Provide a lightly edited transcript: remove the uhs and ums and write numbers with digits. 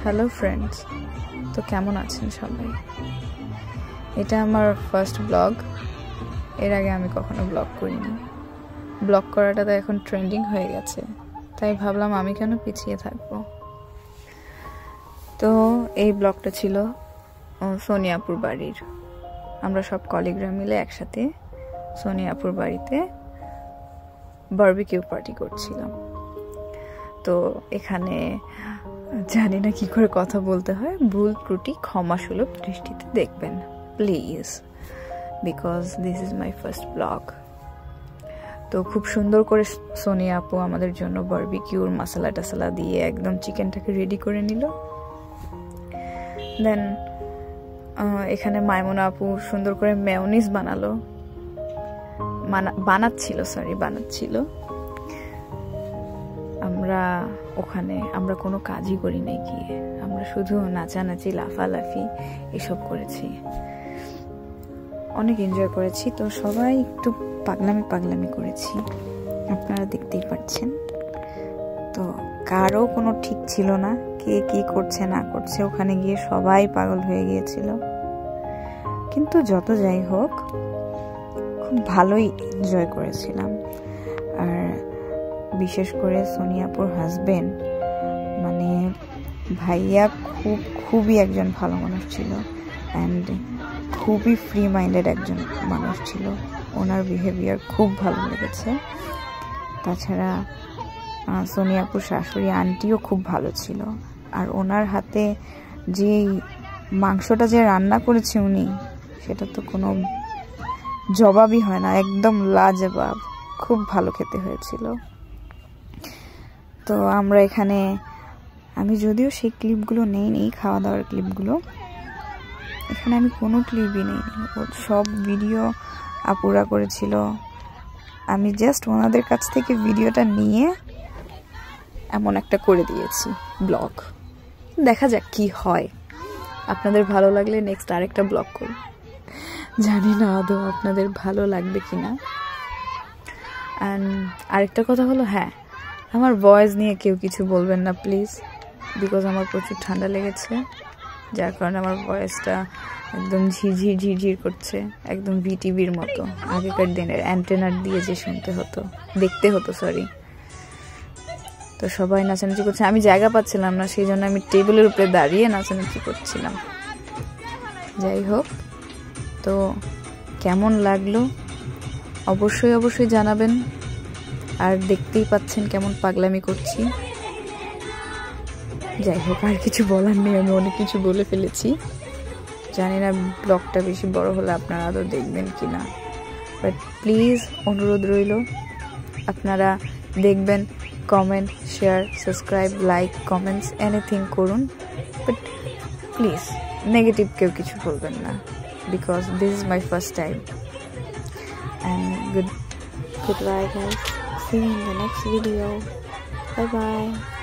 Hello friends, তো কেমন আছেন সবাই? এটা আমার ফার্স্ট ব্লগ। এর আগে আমি কখনো ব্লগ করিনি। ব্লগ করাটা তো এখন ট্রেন্ডিং হয়ে গেছে, তাই ভাবলাম আমি কেন পিছিয়ে থাকবো। তো এই ব্লগটা ছিল সোনিয়াপুর বাড়ির। আমরা সব কলিগরা মিলে একসাথে সোনিয়াপুর বাড়িতে বারবিকিউ পার্টি করছিলাম। তো এখানে জানি না কি করে কথা বলতে হয়, ভুল ত্রুটি ক্ষমাসুলভ দৃষ্টিতে দেখবেন please, because this is my first blog. তো খুব সুন্দর করে সোনিয়া আপু আমাদের জন্য বারবিকিউর মশলা টসলা দিয়ে একদম চিকেনটাকে রেডি করে নিল। দেন এখানে আপু সুন্দর করে মেয়োনিজ বানাচ্ছিল। আমরা কোনো কাজই করি নাই গিয়ে, আমরা শুধু নাচানাচি লাফালাফি এসব করেছি, অনেক এনজয় করেছি। তো সবাই একটু পাগলামি করেছি, আপনারা দেখতেই পাচ্ছেন। তো কারো কোনো ঠিক ছিল না, কে কি করছে না করছে, ওখানে গিয়ে সবাই পাগল হয়ে গিয়েছিল। কিন্তু যত যাই হোক, খুব ভালোই এনজয় করেছিলাম। আর বিশেষ করে সোনিয়াপুর হাজবেন্ড মানে ভাইয়া খুবই একজন ভালো মানুষ ছিল, অ্যান্ড খুবই ফ্রি মাইন্ডেড একজন মানুষ ছিল। ওনার বিহেভিয়ার খুব ভালো লেগেছে। তাছাড়া সোনিয়াপুর শাশুড়ি আন্টিও খুব ভালো ছিল। আর ওনার হাতে যে মাংসটা যে রান্না করেছে উনি, সেটা তো কোনো জবাবই হয় না, একদম লাজবাব, খুব ভালো খেতে হয়েছিল। তো আমরা আমি যদিও সেই ক্লিপগুলো নেইনি, খাওয়া দাওয়ার ক্লিপগুলো, এখানে আমি কোনো ক্লিপই নেইনি। সব ভিডিও আপুরা করেছিল, আমি জাস্ট ওনাদের কাছ থেকে ভিডিওটা নিয়ে এমন একটা করে দিয়েছি ব্লগ। দেখা যাক কি হয়। আপনাদের ভালো লাগলে নেক্সট আরেকটা ব্লগ করব, জানি না আদৌ আপনাদের ভালো লাগবে কিনা। অ্যান্ড আরেকটা কথা হলো, হ্যাঁ, আমার ভয়েস নিয়ে কেউ কিছু বলবেন না প্লিজ, বিকজ আমার প্রচুর ঠান্ডা লেগেছে, যার কারণে আমার ভয়েসটা একদম ঝিরঝির করছে, একদম ভিটিভির মতো। আগেকার দিনের অ্যান্টেনার দিয়ে যে দেখতে হতো। তো সবাই নাচানাচি করছে, আমি জায়গা পাচ্ছিলাম না, সেই জন্য আমি টেবিলের উপরে দাঁড়িয়ে নাচানাচি করছিলাম। যাই হোক, তো কেমন লাগলো অবশ্যই জানাবেন। আর দেখতেই পাচ্ছেন কেমন পাগলামি করছি। যাই হোক, আর কিছু বলার নেই, আমি অনেক কিছু বলে ফেলেছি। জানি না ব্লগটা বেশি বড় হলে আপনারা আদৌ দেখবেন কিনা, বাট প্লিজ অনুরোধ রইল, আপনারা দেখবেন, comment, share, subscribe, like, comments anything করুন, বাট প্লিজ নেগেটিভ কেউ কিছু বলবেন না, because this is my first time. And goodbye guys, see you in the next video, bye bye.